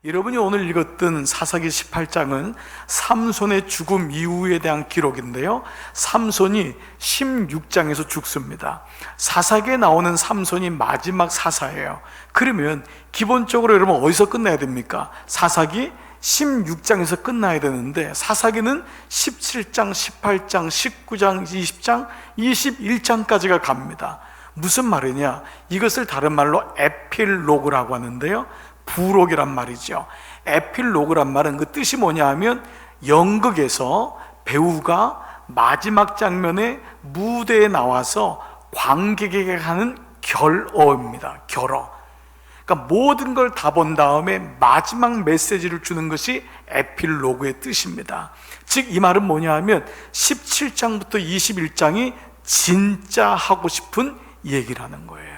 여러분이 오늘 읽었던 사사기 18장은 삼손의 죽음 이후에 대한 기록인데요, 삼손이 16장에서 죽습니다. 사사기에 나오는 삼손이 마지막 사사예요. 그러면 기본적으로 여러분 어디서 끝나야 됩니까? 사사기 16장에서 끝나야 되는데 사사기는 17장, 18장, 19장, 20장, 21장까지가 갑니다. 무슨 말이냐? 이것을 다른 말로 에필로그라고 하는데요, 부록이란 말이죠. 에필로그란 말은 그 뜻이 뭐냐 하면 연극에서 배우가 마지막 장면에 무대에 나와서 관객에게 하는 결어입니다. 결어. 그러니까 모든 걸 다 본 다음에 마지막 메시지를 주는 것이 에필로그의 뜻입니다. 즉 이 말은 뭐냐 하면 17장부터 21장이 진짜 하고 싶은 얘기라는 거예요.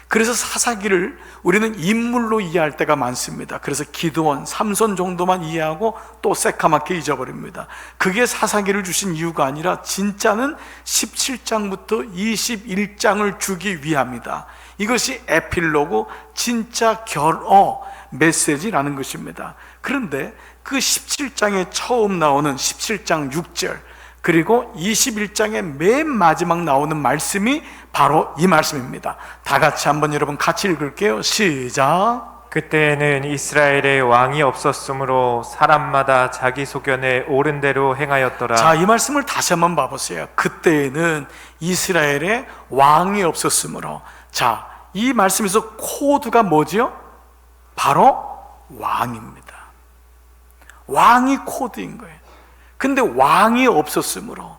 그래서 사사기를 우리는 인물로 이해할 때가 많습니다. 그래서 기드온, 삼손 정도만 이해하고 또 새카맣게 잊어버립니다. 그게 사사기를 주신 이유가 아니라 진짜는 17장부터 21장을 주기 위함이다. 이것이 에필로그, 진짜 결어 메시지라는 것입니다. 그런데 그 17장에 처음 나오는 17장 6절 그리고 21장의 맨 마지막 나오는 말씀이 바로 이 말씀입니다. 다 같이 한번 여러분 같이 읽을게요. 시작. 그때에는 이스라엘에 왕이 없었으므로 사람마다 자기 소견에 옳은 대로 행하였더라. 자, 이 말씀을 다시 한번 봐보세요. 그때에는 이스라엘에 왕이 없었으므로. 자, 이 말씀에서 코드가 뭐지요? 바로 왕입니다. 왕이 코드인 거예요. 근데 왕이 없었으므로,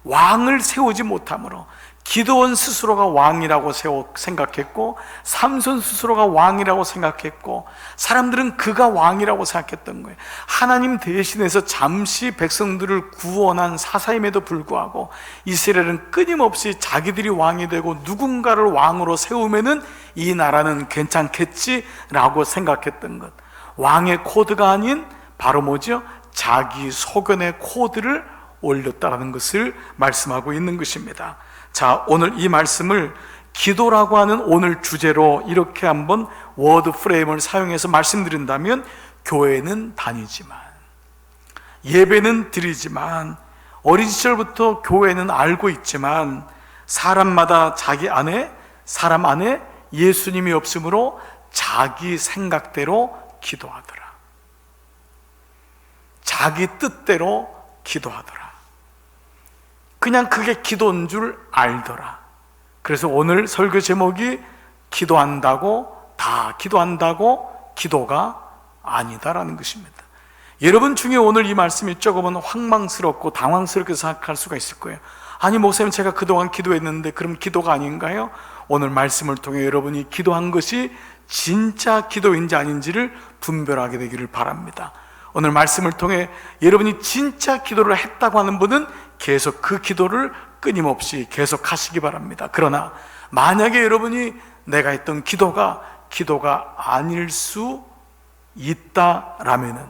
왕을 세우지 못함으로, 기드온 스스로가 왕이라고 생각했고, 삼손 스스로가 왕이라고 생각했고, 사람들은 그가 왕이라고 생각했던 거예요. 하나님 대신해서 잠시 백성들을 구원한 사사임에도 불구하고 이스라엘은 끊임없이 자기들이 왕이 되고 누군가를 왕으로 세우면은 이 나라는 괜찮겠지라고 생각했던 것. 왕의 코드가 아닌 바로 뭐죠? 자기 소견의 코드를 올렸다는 것을 말씀하고 있는 것입니다. 자, 오늘 이 말씀을 기도라고 하는 오늘 주제로 이렇게 한번 워드 프레임을 사용해서 말씀드린다면, 교회는 다니지만, 예배는 드리지만, 어린 시절부터 교회는 알고 있지만, 사람마다 사람 안에 예수님이 없으므로 자기 생각대로 기도하더라. 자기 뜻대로 기도하더라. 그냥 그게 기도인 줄 알더라. 그래서 오늘 설교 제목이 다 기도한다고 기도가 아니다라는 것입니다. 여러분 중에 오늘 이 말씀이 조금은 황망스럽고 당황스럽게 생각할 수가 있을 거예요. 아니 목사님, 제가 그동안 기도했는데 그럼 기도가 아닌가요? 오늘 말씀을 통해 여러분이 기도한 것이 진짜 기도인지 아닌지를 분별하게 되기를 바랍니다. 오늘 말씀을 통해 여러분이 진짜 기도를 했다고 하는 분은 계속 그 기도를 끊임없이 계속 하시기 바랍니다. 그러나 만약에 여러분이 내가 했던 기도가 아닐 수 있다라면은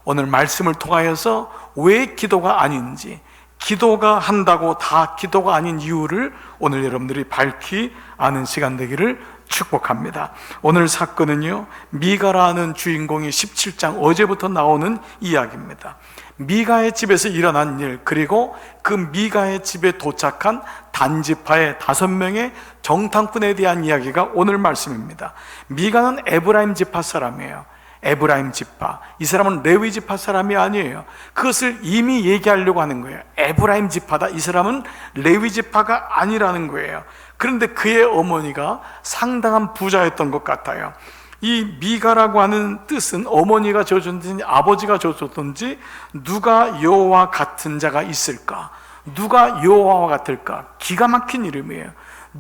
오늘 말씀을 통하여서 왜 기도가 아닌지, 기도가 한다고 다 기도가 아닌 이유를 오늘 여러분들이 밝히 아는 시간 되기를 축복합니다. 오늘 사건은요, 미가라는 주인공이 17장 어제부터 나오는 이야기입니다. 미가의 집에서 일어난 일, 그리고 그 미가의 집에 도착한 단지파의 5명의 정탐꾼에 대한 이야기가 오늘 말씀입니다. 미가는 에브라임 지파 사람이에요. 에브라임 지파, 이 사람은 레위 지파 사람이 아니에요. 그것을 이미 얘기하려고 하는 거예요. 에브라임 지파다, 이 사람은 레위 지파가 아니라는 거예요. 그런데 그의 어머니가 상당한 부자였던 것 같아요. 이 미가라고 하는 뜻은 어머니가 져줬든지 아버지가 져줬든지 누가 여호와 같은 자가 있을까? 누가 여호와와 같을까? 기가 막힌 이름이에요.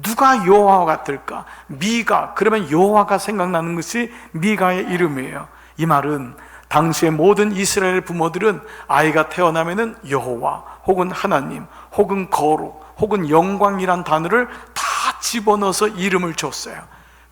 누가 여호와와 같을까? 미가, 그러면 여호와가 생각나는 것이 미가의 이름이에요. 이 말은 당시의 모든 이스라엘 부모들은 아이가 태어나면은 여호와 혹은 하나님 혹은 거룩 혹은 영광이란 단어를 다 집어넣어서 이름을 줬어요.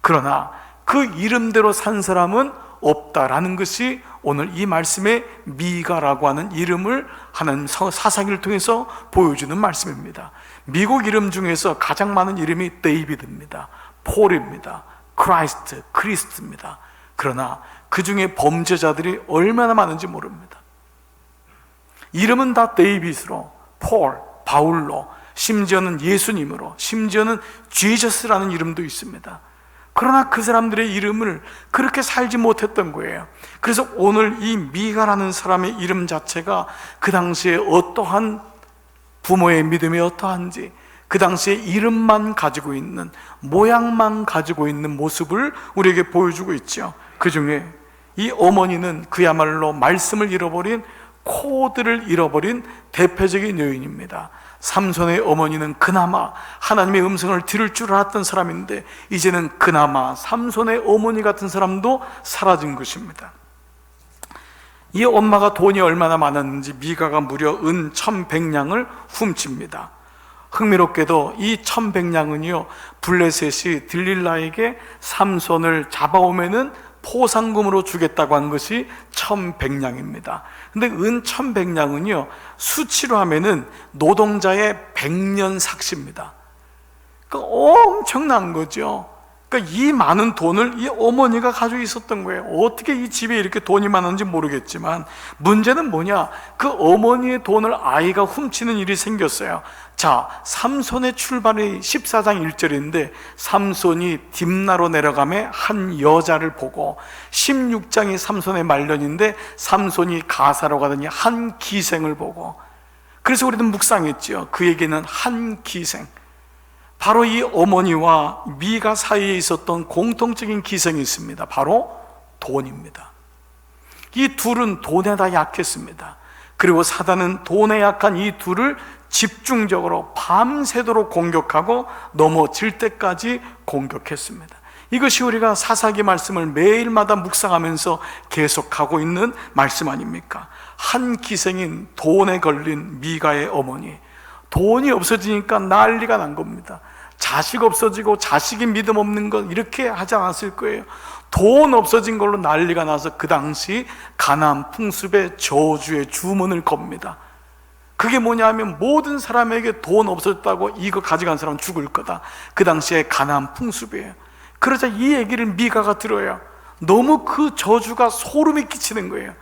그러나 그 이름대로 산 사람은 없다라는 것이 오늘 이 말씀에 미가라고 하는 이름을 하는 사사기를 통해서 보여주는 말씀입니다. 미국 이름 중에서 가장 많은 이름이 데이비드입니다. 폴입니다. 크라이스트, 크리스트입니다. 그러나 그 중에 범죄자들이 얼마나 많은지 모릅니다. 이름은 다 데이빗으로, 폴, 바울로, 심지어는 예수님으로, 심지어는 지저스라는 이름도 있습니다. 그러나 그 사람들의 이름을 그렇게 살지 못했던 거예요. 그래서 오늘 이 미가라는 사람의 이름 자체가 그 당시에 어떠한 부모의 믿음이 어떠한지, 그 당시에 이름만 가지고 있는, 모양만 가지고 있는 모습을 우리에게 보여주고 있죠. 그 중에 이 어머니는 그야말로 말씀을 잃어버린, 코드를 잃어버린 대표적인 여인입니다. 삼손의 어머니는 그나마 하나님의 음성을 들을 줄 알았던 사람인데, 이제는 그나마 삼손의 어머니 같은 사람도 사라진 것입니다. 이 엄마가 돈이 얼마나 많았는지 미가가 무려 은 1100냥을 훔칩니다. 흥미롭게도 이 1100냥은요, 블레셋이 들릴라에게 삼손을 잡아오면은 포상금으로 주겠다고 한 것이 1100냥입니다. 근데 은 1100냥은요, 수치로 하면은 노동자의 100년 삭시입니다. 그러니까 엄청난 거죠. 그러니까 이 많은 돈을 이 어머니가 가지고 있었던 거예요. 어떻게 이 집에 이렇게 돈이 많은지 모르겠지만, 문제는 뭐냐? 그 어머니의 돈을 아이가 훔치는 일이 생겼어요. 자, 삼손의 출발이 14장 1절인데 삼손이 딥나로 내려가매 한 여자를 보고, 16장이 삼손의 말년인데 삼손이 가사로 가더니 한 기생을 보고, 그래서 우리는 묵상했죠. 그에게는 한 기생, 바로 이 어머니와 미가 사이에 있었던 공통적인 기생이 있습니다. 바로 돈입니다. 이 둘은 돈에 다 약했습니다. 그리고 사단은 돈에 약한 이 둘을 집중적으로 밤새도록 공격하고 넘어질 때까지 공격했습니다. 이것이 우리가 사사기 말씀을 매일마다 묵상하면서 계속하고 있는 말씀 아닙니까? 한 기생인 돈에 걸린 미가의 어머니, 돈이 없어지니까 난리가 난 겁니다. 자식 없어지고 자식이 믿음 없는 건 이렇게 하지 않았을 거예요. 돈 없어진 걸로 난리가 나서 그 당시 가나안 풍습의 저주의 주문을 겁니다. 그게 뭐냐면 모든 사람에게 돈 없어졌다고 이거 가져간 사람은 죽을 거다. 그 당시에 가나안 풍습이에요. 그러자 이 얘기를 미가가 들어요. 너무 그 저주가 소름이 끼치는 거예요.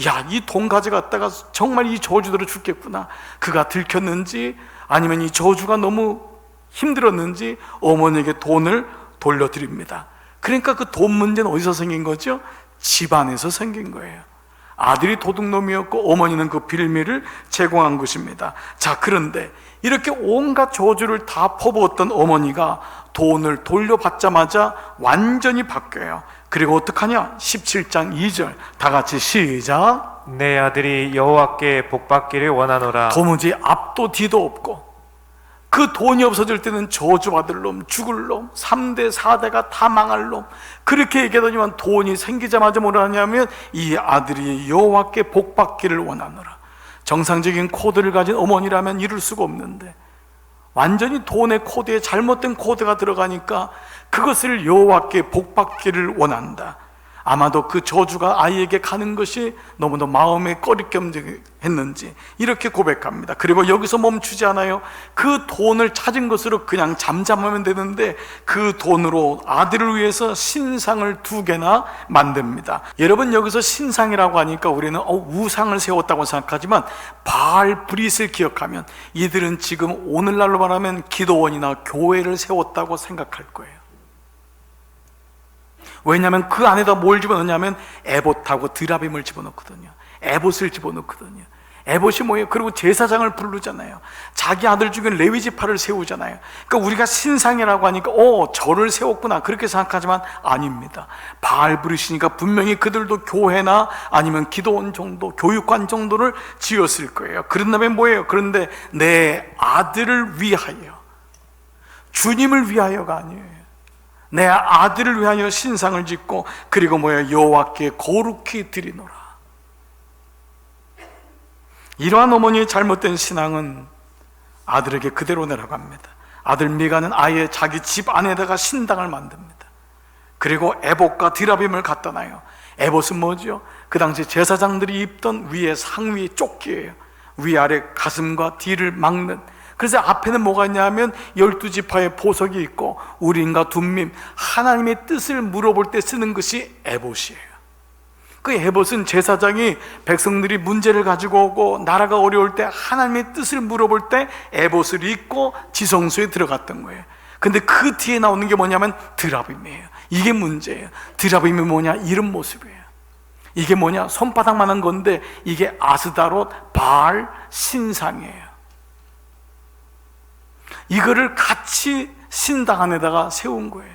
야, 이 돈 가져갔다가 정말 이 저주대로 죽겠구나. 그가 들켰는지 아니면 이 저주가 너무 힘들었는지 어머니에게 돈을 돌려드립니다. 그러니까 그 돈 문제는 어디서 생긴 거죠? 집안에서 생긴 거예요. 아들이 도둑놈이었고 어머니는 그 빌미를 제공한 것입니다. 자, 그런데 이렇게 온갖 저주를 다 퍼부었던 어머니가 돈을 돌려받자마자 완전히 바뀌어요. 그리고 어떡하냐? 17장 2절 다 같이 시작. 내 아들이 여호와께 복받기를 원하노라. 도무지 앞도 뒤도 없고, 그 돈이 없어질 때는 저주받을 놈, 죽을 놈, 3대 4대가 다 망할 놈, 그렇게 얘기하더니만 돈이 생기자마자 뭐라 하냐면 이 아들이 여호와께 복받기를 원하노라. 정상적인 코드를 가진 어머니라면 이럴 수가 없는데 완전히 돈의 코드에 잘못된 코드가 들어가니까 그것을 여호와께 복받기를 원한다. 아마도 그 저주가 아이에게 가는 것이 너무도 마음에 꺼리겸했는지 이렇게 고백합니다. 그리고 여기서 멈추지 않아요. 그 돈을 찾은 것으로 그냥 잠잠하면 되는데 그 돈으로 아들을 위해서 신상을 2개나 만듭니다. 여러분, 여기서 신상이라고 하니까 우리는 우상을 세웠다고 생각하지만 바알 브릿을 기억하면 이들은 지금 오늘날로 말하면 기도원이나 교회를 세웠다고 생각할 거예요. 왜냐하면 그 안에다 뭘 집어넣냐면 에봇하고 드라빔을 집어넣거든요. 에봇을 집어넣거든요. 에봇이 뭐예요? 그리고 제사장을 부르잖아요. 자기 아들 중에 레위 지파를 세우잖아요. 그러니까 우리가 신상이라고 하니까 저를 세웠구나 그렇게 생각하지만 아닙니다. 바알 부르시니까 분명히 그들도 교회나 아니면 기도원 정도, 교육관 정도를 지었을 거예요. 그런 다음에 뭐예요? 그런데 내 아들을 위하여, 주님을 위하여가 아니에요. 내 아들을 위하여 신상을 짓고, 그리고 뭐야? 여호와께 거룩히 드리노라. 이러한 어머니의 잘못된 신앙은 아들에게 그대로 내려갑니다. 아들 미가는 아예 자기 집 안에다가 신당을 만듭니다. 그리고 에봇과 드라빔을 갖다 놔요. 에봇은 뭐죠? 그 당시 제사장들이 입던 위에 상위 조끼예요. 위아래 가슴과 뒤를 막는 그래서 앞에는 뭐가 있냐면 12지파의 보석이 있고 우림과 둠밈, 하나님의 뜻을 물어볼 때 쓰는 것이 에봇이에요. 그 에봇은 제사장이 백성들이 문제를 가지고 오고 나라가 어려울 때 하나님의 뜻을 물어볼 때 에봇을 입고 지성소에 들어갔던 거예요. 근데 그 뒤에 나오는 게 뭐냐면 드라빔이에요. 이게 문제예요. 드라빔이 뭐냐? 이런 모습이에요. 이게 뭐냐? 손바닥만한 건데 이게 아스다롯 바알 신상이에요. 이거를 같이 신당 안에다가 세운 거예요.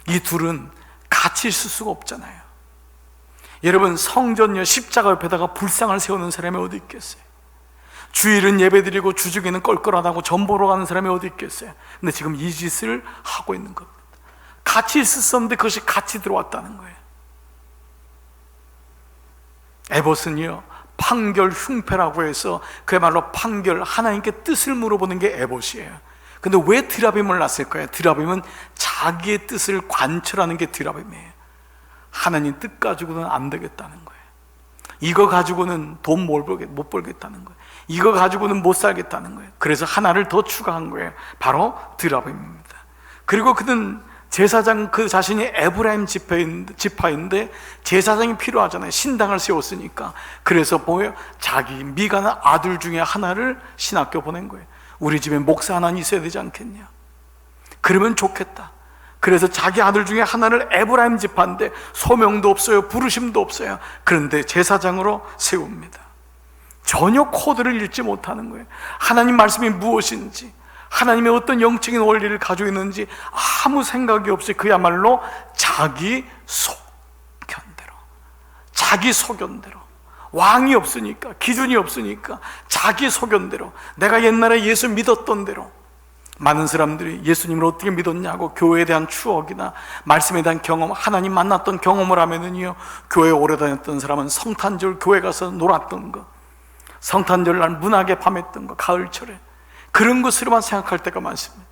이 둘은 같이 있을 수가 없잖아요. 여러분, 성전요 십자가 옆에다가 불상을 세우는 사람이 어디 있겠어요? 주일은 예배드리고 주중에는 껄껄하다고 전보러 가는 사람이 어디 있겠어요? 근데 지금 이 짓을 하고 있는 겁니다. 같이 있었는데 그것이 같이 들어왔다는 거예요. 에봇은요 판결 흉패라고 해서 그야말로 판결, 하나님께 뜻을 물어보는 게 에봇이에요. 근데 왜 드라빔을 놨을까요? 드라빔은 자기의 뜻을 관철하는 게 드라빔이에요. 하나님 뜻 가지고는 안 되겠다는 거예요. 이거 가지고는 돈 못 벌겠다는 거예요. 이거 가지고는 못 살겠다는 거예요. 그래서 하나를 더 추가한 거예요. 바로 드라빔입니다. 그리고 그는 제사장, 그 자신이 에브라임 지파인데 제사장이 필요하잖아요. 신당을 세웠으니까. 그래서 뭐예요? 자기 미가는 아들 중에 하나를 신학교 보낸 거예요. 우리 집에 목사 하나 있어야 되지 않겠냐? 그러면 좋겠다. 그래서 자기 아들 중에 하나를 에브라임 지파인데 소명도 없어요, 부르심도 없어요. 그런데 제사장으로 세웁니다. 전혀 코드를 읽지 못하는 거예요. 하나님 말씀이 무엇인지, 하나님의 어떤 영적인 원리를 가지고 있는지 아무 생각이 없이 그야말로 자기 소견대로, 자기 소견대로, 왕이 없으니까, 기준이 없으니까 자기 소견대로, 내가 옛날에 예수 믿었던 대로. 많은 사람들이 예수님을 어떻게 믿었냐고 교회에 대한 추억이나 말씀에 대한 경험, 하나님 만났던 경험을 하면은요, 교회에 오래 다녔던 사람은 성탄절 교회 가서 놀았던 거, 성탄절날 문학에 밤했던 거, 가을철에 그런 것으로만 생각할 때가 많습니다.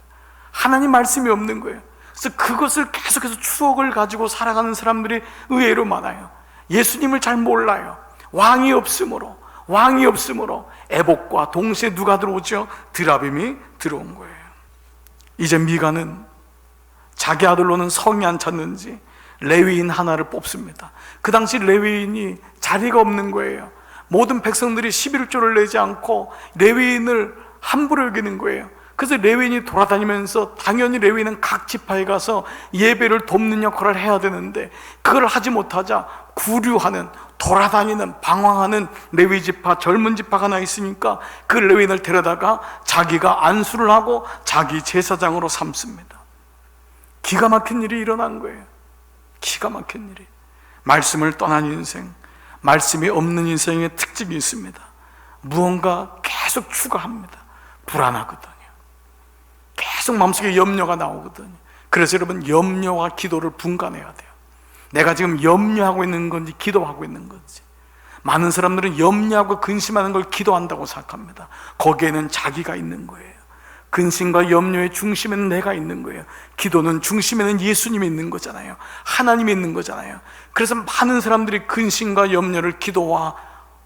하나님 말씀이 없는 거예요. 그래서 그것을 계속해서 추억을 가지고 살아가는 사람들이 의외로 많아요. 예수님을 잘 몰라요. 왕이 없으므로 에봇과 동시에 누가 들어오죠? 드라빔이 들어온 거예요. 이제 미가는 자기 아들로는 성이 안 찼는지 레위인 하나를 뽑습니다. 그 당시 레위인이 자리가 없는 거예요. 모든 백성들이 11조를 내지 않고 레위인을 함부로 여기는 거예요. 그래서 레위인이 돌아다니면서, 당연히 레위인은 각 지파에 가서 예배를 돕는 역할을 해야 되는데 그걸 하지 못하자 구류하는, 돌아다니는, 방황하는 레위 지파, 젊은 지파가 하나 있으니까 그 레위인을 데려다가 자기가 안수를 하고 자기 제사장으로 삼습니다. 기가 막힌 일이 일어난 거예요. 기가 막힌 일이. 말씀을 떠난 인생, 말씀이 없는 인생의 특징이 있습니다. 무언가 계속 추가합니다. 불안하거든요. 계속 마음속에 염려가 나오거든요. 그래서 여러분, 염려와 기도를 분간해야 돼요. 내가 지금 염려하고 있는 건지 기도하고 있는 건지. 많은 사람들은 염려하고 근심하는 걸 기도한다고 생각합니다. 거기에는 자기가 있는 거예요. 근심과 염려의 중심에는 내가 있는 거예요. 기도는 중심에는 예수님이 있는 거잖아요. 하나님이 있는 거잖아요. 그래서 많은 사람들이 근심과 염려를 기도와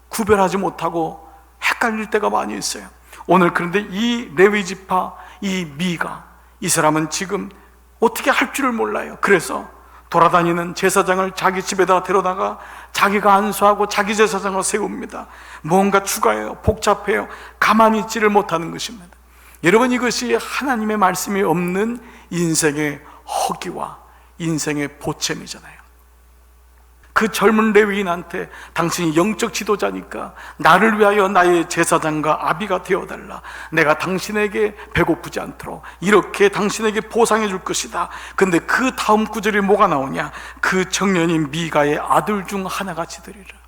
구별하지 못하고 헷갈릴 때가 많이 있어요. 오늘 그런데 이 레위 지파, 이 미가, 이 사람은 지금 어떻게 할 줄을 몰라요. 그래서 돌아다니는 제사장을 자기 집에다 데려다가 자기가 안수하고 자기 제사장을 세웁니다. 뭔가 추가해요. 복잡해요. 가만히 있지를 못하는 것입니다. 여러분, 이것이 하나님의 말씀이 없는 인생의 허기와 인생의 보탬이잖아요. 그 젊은 레위인한테 당신이 영적 지도자니까 나를 위하여 나의 제사장과 아비가 되어달라. 내가 당신에게 배고프지 않도록 이렇게 당신에게 보상해 줄 것이다. 근데 그 다음 구절이 뭐가 나오냐? 그 청년이 미가의 아들 중 하나같이 되리라.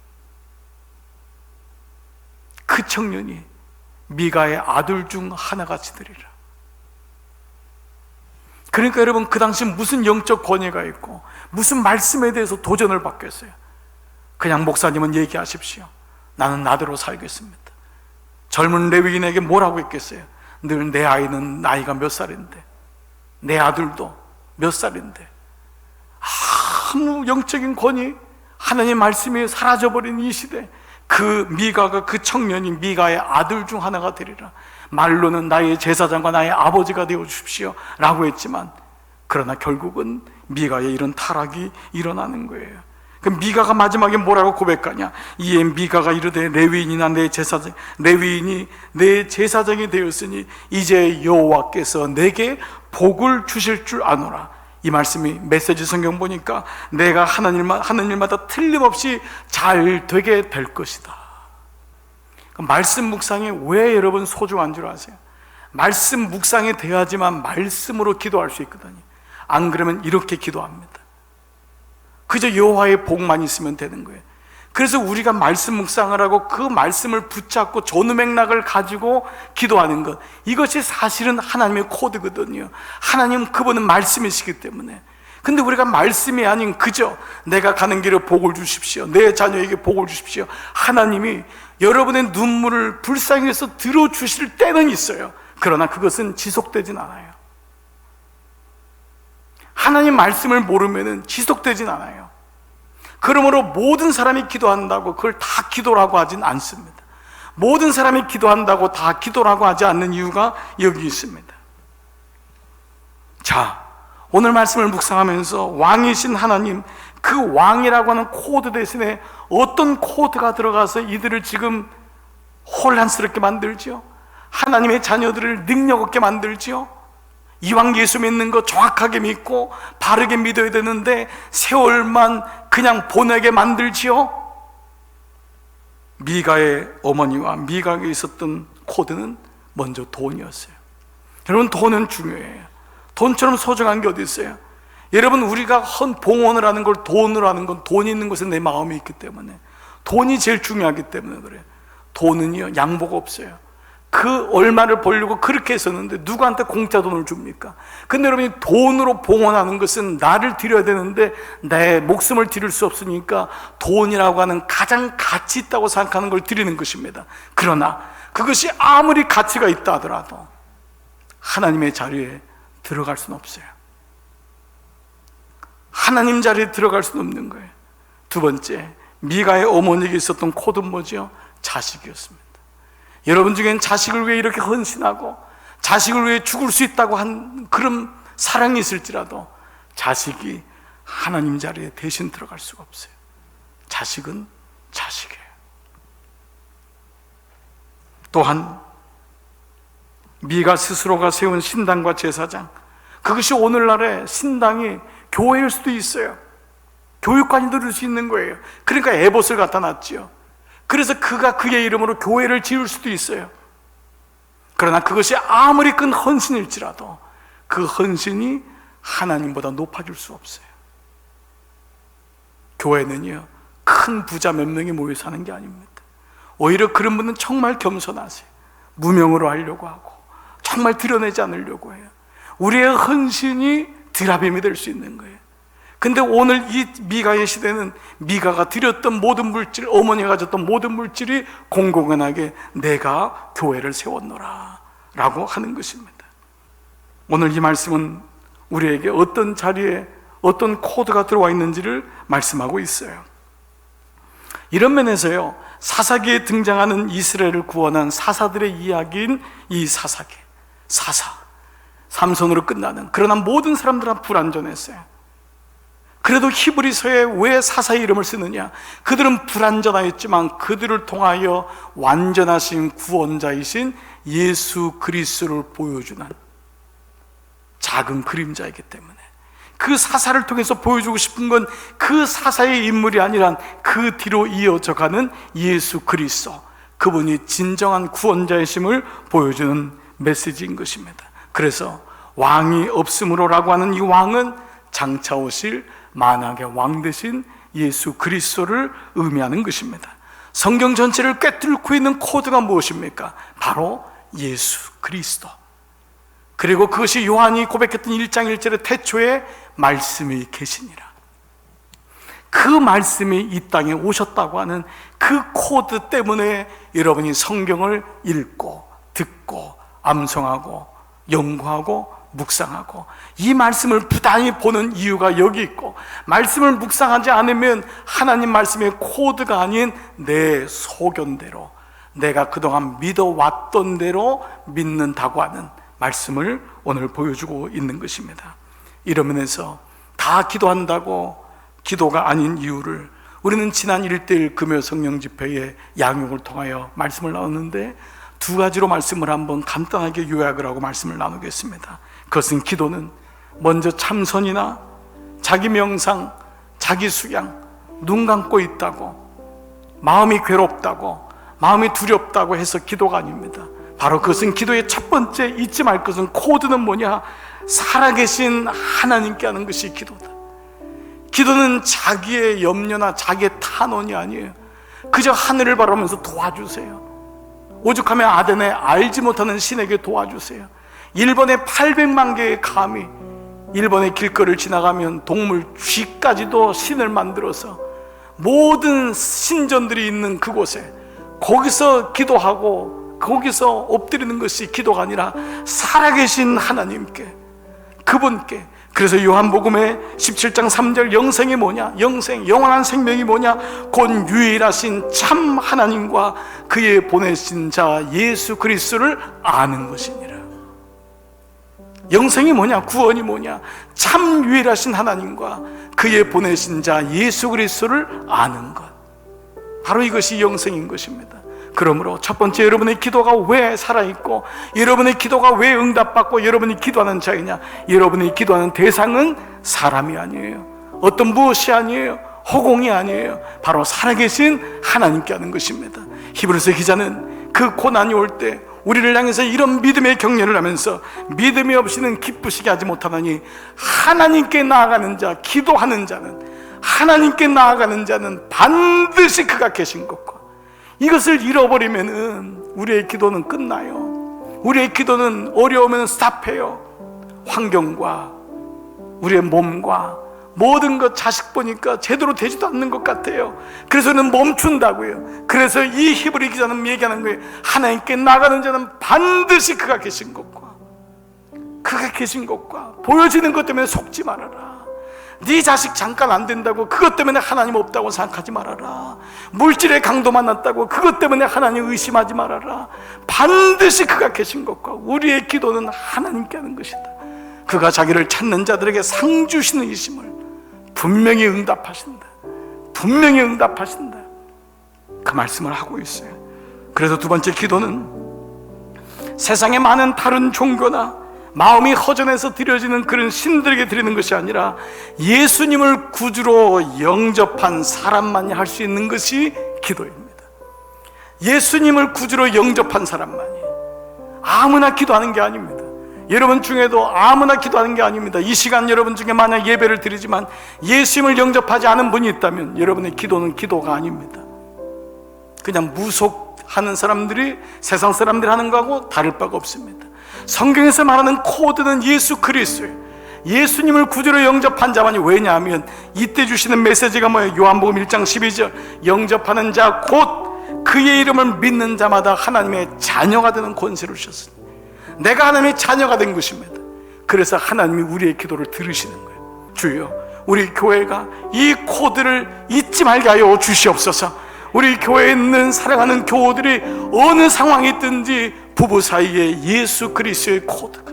그 청년이 미가의 아들 중 하나같이 되리라. 그러니까 여러분, 그 당시 무슨 영적 권위가 있고 무슨 말씀에 대해서 도전을 받겠어요? 그냥 목사님은 얘기하십시오. 나는 나대로 살겠습니다. 젊은 레위인에게 뭐라고 했겠어요? 늘 내 아이는 나이가 몇 살인데, 내 아들도 몇 살인데. 아무 영적인 권위, 하나님의 말씀이 사라져버린 이 시대, 그 미가가, 그 청년이 미가의 아들 중 하나가 되리라. 말로는 나의 제사장과 나의 아버지가 되어 주십시오 라고 했지만, 그러나 결국은 미가의 이런 타락이 일어나는 거예요. 그 미가가 마지막에 뭐라고 고백하냐? 이에 미가가 이르되 레위인이나 레위인이 내 제사장이 되었으니 이제 여호와께서 내게 복을 주실 줄 아노라. 이 말씀이 메시지 성경 보니까 내가 하는 일마다 틀림없이 잘 되게 될 것이다. 말씀 묵상이 왜 여러분 소중한 줄 아세요? 말씀 묵상이 돼야지만 말씀으로 기도할 수 있거든요. 안 그러면 이렇게 기도합니다. 그저 여호와의 복만 있으면 되는 거예요. 그래서 우리가 말씀 묵상을 하고 그 말씀을 붙잡고 전후맥락을 가지고 기도하는 것, 이것이 사실은 하나님의 코드거든요. 하나님, 그분은 말씀이시기 때문에. 근데 우리가 말씀이 아닌 그저 내가 가는 길에 복을 주십시오, 내 자녀에게 복을 주십시오, 하나님이 여러분의 눈물을 불쌍히 해서 들어주실 때는 있어요. 그러나 그것은 지속되진 않아요. 하나님 말씀을 모르면 지속되진 않아요. 그러므로 모든 사람이 기도한다고 그걸 다 기도라고 하진 않습니다. 모든 사람이 기도한다고 다 기도라고 하지 않는 이유가 여기 있습니다. 자, 오늘 말씀을 묵상하면서 왕이신 하나님, 그 왕이라고 하는 코드 대신에 어떤 코드가 들어가서 이들을 지금 혼란스럽게 만들지요? 하나님의 자녀들을 능력 없게 만들지요? 이왕 예수 믿는 거 정확하게 믿고 바르게 믿어야 되는데 세월만 그냥 보내게 만들지요? 미가의 어머니와 미가에게 있었던 코드는 먼저 돈이었어요. 여러분, 돈은 중요해요. 돈처럼 소중한 게 어디 있어요? 여러분, 우리가 봉헌을 하는 걸 돈으로 하는 건 돈 있는 곳에 내 마음이 있기 때문에, 돈이 제일 중요하기 때문에 그래요. 돈은요, 양보가 없어요. 그 얼마를 벌려고 그렇게 했었는데 누구한테 공짜 돈을 줍니까? 근데 여러분이 돈으로 봉헌하는 것은 나를 드려야 되는데 내 목숨을 드릴 수 없으니까 돈이라고 하는 가장 가치 있다고 생각하는 걸 드리는 것입니다. 그러나 그것이 아무리 가치가 있다 하더라도 하나님의 자리에 들어갈 수는 없어요. 하나님 자리에 들어갈 수는 없는 거예요. 두 번째, 미가의 어머니에게 있었던 코드는 뭐죠? 자식이었습니다. 여러분 중엔 자식을 위해 이렇게 헌신하고 자식을 위해 죽을 수 있다고 한 그런 사랑이 있을지라도 자식이 하나님 자리에 대신 들어갈 수가 없어요. 자식은 자식이에요. 또한 미가 스스로가 세운 신당과 제사장, 그것이 오늘날의 신당이 교회일 수도 있어요. 교육관이 들을 수 있는 거예요. 그러니까 에봇을 갖다 놨지요. 그래서 그가 그의 이름으로 교회를 지을 수도 있어요. 그러나 그것이 아무리 큰 헌신일지라도 그 헌신이 하나님보다 높아질 수 없어요. 교회는요, 큰 부자 몇 명이 모여 사는 게 아닙니다. 오히려 그런 분은 정말 겸손하세요. 무명으로 하려고 하고 정말 드러내지 않으려고 해요. 우리의 헌신이 드라빔이 될 수 있는 거예요. 근데 오늘 이 미가의 시대는 미가가 드렸던 모든 물질, 어머니가 가졌던 모든 물질이 공공연하게 내가 교회를 세웠노라 라고 하는 것입니다. 오늘 이 말씀은 우리에게 어떤 자리에 어떤 코드가 들어와 있는지를 말씀하고 있어요. 이런 면에서요, 사사기에 등장하는 이스라엘을 구원한 사사들의 이야기인 이 사사기, 삼손으로 끝나는, 그러나 모든 사람들은 불완전했어요. 그래도 히브리서에 왜 사사의 이름을 쓰느냐? 그들은 불완전하였지만 그들을 통하여 완전하신 구원자이신 예수 그리스도를 보여주는 작은 그림자이기 때문에, 그 사사를 통해서 보여주고 싶은 건 그 사사의 인물이 아니라 그 뒤로 이어져가는 예수 그리스도, 그분이 진정한 구원자이심을 보여주는 메시지인 것입니다. 그래서 왕이 없으므로라고 하는 이 왕은 장차 오실 만왕의 왕 되신 예수 그리스도를 의미하는 것입니다. 성경 전체를 꿰뚫고 있는 코드가 무엇입니까? 바로 예수 그리스도. 그리고 그것이 요한이 고백했던 1장 1절의 태초에 말씀이 계시니라. 그 말씀이 이 땅에 오셨다고 하는 그 코드 때문에 여러분이 성경을 읽고 듣고 암송하고 연구하고 묵상하고 이 말씀을 부단히 보는 이유가 여기 있고, 말씀을 묵상하지 않으면 하나님 말씀의 코드가 아닌 내 소견대로, 내가 그동안 믿어왔던 대로 믿는다고 하는 말씀을 오늘 보여주고 있는 것입니다. 이런 면에서 다 기도한다고 기도가 아닌 이유를 우리는 지난 1대1 금요 성령 집회의 양육을 통하여 말씀을 나눴는데, 두 가지로 말씀을 한번 간단하게 요약을 하고 말씀을 나누겠습니다. 그것은 기도는 먼저 참선이나 자기 명상, 자기 수양, 눈 감고 있다고, 마음이 괴롭다고, 마음이 두렵다고 해서 기도가 아닙니다. 바로 그것은 기도의 첫 번째 잊지 말 것은, 코드는 뭐냐? 살아계신 하나님께 하는 것이 기도다. 기도는 자기의 염려나 자기의 탄원이 아니에요. 그저 하늘을 바라보면서 도와주세요. 오죽하면 아덴에 알지 못하는 신에게 도와주세요. 일본의 800만 개의 감이 일본의 길거리를 지나가면 동물 쥐까지도 신을 만들어서 모든 신전들이 있는 그곳에 거기서 기도하고 거기서 엎드리는 것이 기도가 아니라 살아계신 하나님께, 그분께. 그래서 요한복음의 17장 3절 영생이 뭐냐? 영생, 영원한 생명이 뭐냐? 곧 유일하신 참 하나님과 그의 보내신 자 예수 그리스도를 아는 것이니라. 영생이 뭐냐? 구원이 뭐냐? 참 유일하신 하나님과 그의 보내신 자 예수 그리스도를 아는 것, 바로 이것이 영생인 것입니다. 그러므로 첫 번째, 여러분의 기도가 왜 살아있고, 여러분의 기도가 왜 응답받고 여러분이 기도하는 자이냐? 여러분이 기도하는 대상은 사람이 아니에요. 어떤 무엇이 아니에요. 허공이 아니에요. 바로 살아계신 하나님께 하는 것입니다. 히브리서 기자는 그 고난이 올 때 우리를 향해서 이런 믿음의 격려를 하면서, 믿음이 없이는 기쁘시게 하지 못하나니 하나님께 나아가는 자, 기도하는 자는, 하나님께 나아가는 자는 반드시 그가 계신 것과, 이것을 잃어버리면은 우리의 기도는 끝나요. 우리의 기도는 어려우면 스탑해요. 환경과 우리의 몸과 모든 것, 자식 보니까 제대로 되지도 않는 것 같아요. 그래서는 멈춘다고요. 그래서 이 히브리 기자는 얘기하는 거예요. 하나님께 나가는 자는 반드시 그가 계신 것과, 그가 계신 것과, 보여지는 것 때문에 속지 말아라. 네 자식 잠깐 안 된다고 그것 때문에 하나님 없다고 생각하지 말아라. 물질의 강도 만났다고 그것 때문에 하나님 의심하지 말아라. 반드시 그가 계신 것과, 우리의 기도는 하나님께 하는 것이다. 그가 자기를 찾는 자들에게 상 주시는 이심을 분명히 응답하신다. 분명히 응답하신다. 그 말씀을 하고 있어요. 그래서 두 번째, 기도는 세상에 많은 다른 종교나 마음이 허전해서 드려지는 그런 신들에게 드리는 것이 아니라 예수님을 구주로 영접한 사람만이 할 수 있는 것이 기도입니다. 예수님을 구주로 영접한 사람만이. 아무나 기도하는 게 아닙니다. 여러분 중에도 아무나 기도하는 게 아닙니다. 이 시간 여러분 중에 만약 예배를 드리지만 예수님을 영접하지 않은 분이 있다면 여러분의 기도는 기도가 아닙니다. 그냥 무속하는 사람들이 세상 사람들이 하는 거하고 다를 바가 없습니다. 성경에서 말하는 코드는 예수 그리스도예요. 예수님을 구주로 영접한 자만이. 왜냐하면 이때 주시는 메시지가 뭐예요? 요한복음 1장 12절 영접하는 자 곧 그의 이름을 믿는 자마다 하나님의 자녀가 되는 권세를 주셨습니다. 내가 하나님의 자녀가 된 것입니다. 그래서 하나님이 우리의 기도를 들으시는 거예요. 주여, 우리 교회가 이 코드를 잊지 말게 하여 주시옵소서. 우리 교회에 있는 사랑하는 교우들이 어느 상황이 있든지 부부 사이에 예수 그리스도의 코드가,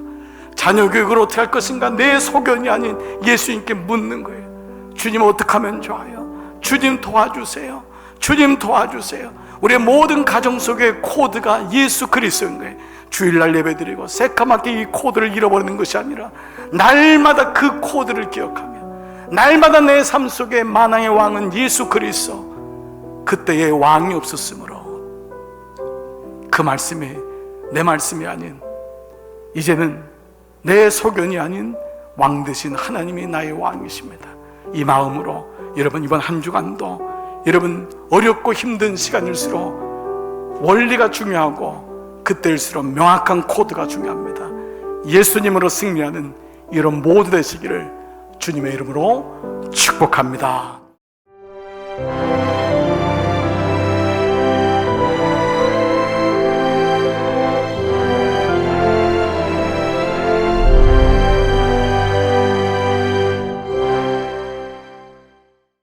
자녀 교육을 어떻게 할 것인가 내 소견이 아닌 예수님께 묻는 거예요. 주님 어떻게 하면 좋아요? 주님 도와주세요. 주님 도와주세요. 우리의 모든 가정 속의 코드가 예수 그리스도인 거예요. 주일날 예배드리고 새까맣게 이 코드를 잃어버리는 것이 아니라 날마다 그 코드를 기억하며 날마다 내 삶 속에 만왕의 왕은 예수 그리스도, 그때의 왕이 없었으므로 그 말씀이 내 말씀이 아닌, 이제는 내 소견이 아닌 왕 되신 하나님이 나의 왕이십니다. 이 마음으로 여러분 이번 한 주간도 여러분 어렵고 힘든 시간일수록 원리가 중요하고 그때일수록 명확한 코드가 중요합니다. 예수님으로 승리하는 이런 모두 되시기를 주님의 이름으로 축복합니다.